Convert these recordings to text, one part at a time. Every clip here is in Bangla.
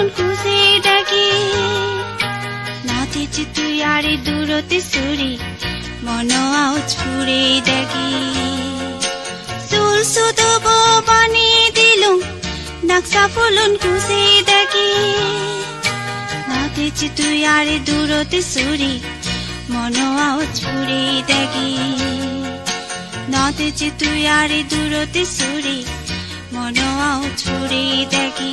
ফুলন খুঁজে ডাকি নাচেছি তুই আরে দূরতে সুরি মন আও ছুড়ে ডাকি চুল সুদব পানি দিলুম নাকসা ফুলন খুঁজে ডাকি নাচেছি তুই আরে দূরতে সুরি মন আও ছুড়ে ডাকি নাচেছি তুই আরে দূরতে সুরি মন আও ছুড়ে ডাকি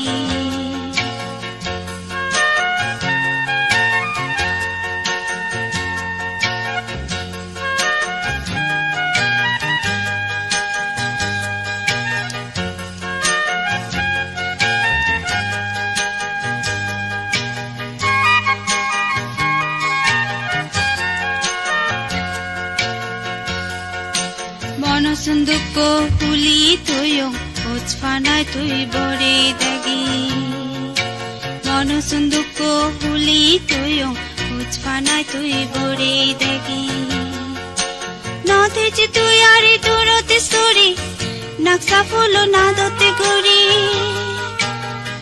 মন সুন্দুক হুলি তুইও উৎফানায় তুই বরে দাগি মন সুন্দুক হুলি তুইও উৎফানায় তুই বরে দাগি নতেছি তুই আরে দূরতে সরি নাকসা ফুলো নাদতে ঘুরি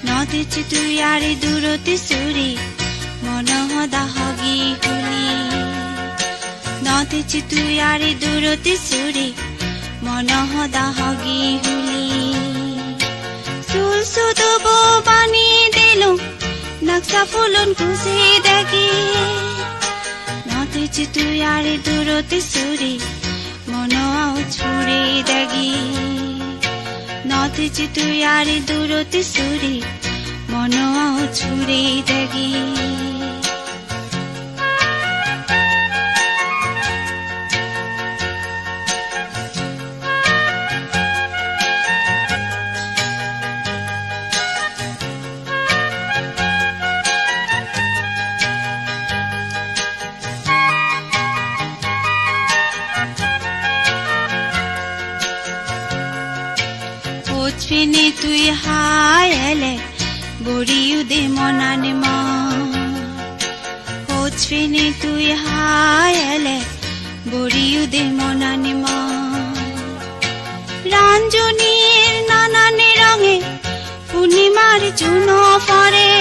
নতেছি তুই আরে দূরতে সরি মন হদা হগি হুলি নতেছি তুই আরে দূরতে সরি মন হদা হগি হুলি চুল সুদব পানি দিলুম নাকসা ফুলন খুঁজে ডাকি নতেছি তুই আরে দূরতে সুরি মন আও ছুড়ে ডাকি নতেছি তুই আরে দূরতে সুরি মন আও ছুড়ে ডাকি ফিনে তুই হায়লে বড়িউ দে মনানে মা ফিনে তুই হায়লে বড়িউ দে মনানে মা রাঞ্জনীর নানানে রঙে পূর্ণিমার চুনো পরে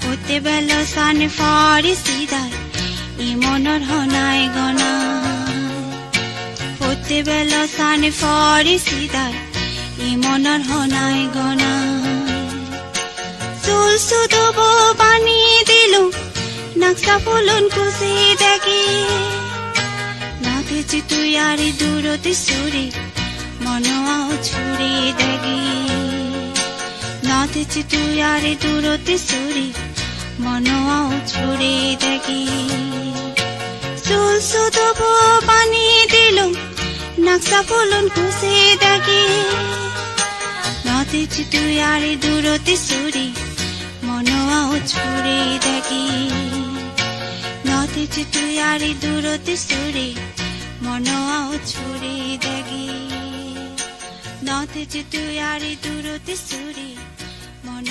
হতে বেল সান ফরে সিদায় ই মনর হনায় গনা হতে বেল সান ফরে সিদায় ই মনৰ হনাই গনা চুল সুদব পানি দিলু নাকসা ফুলন খুঁজে ডাকি নাচেছি তুই আরে দূরতে সুরি মন আও ছুড়ে ডাকি নাচেছি তুই আরে দূরতে সুরি মন আও ছুড়ে ডাকি চুল সুদব পানি দিলু নাকসা ফুলন খুঁজে ডাকি নতেছি তুই আরে দূরতে সুরি মন আও ছুড়ে ডাকি নতেছি তুই আরে দূরতে সুরি মন আও ছুড়ে ডাকি নতেছি তুই আরে দূরতে সুরি মন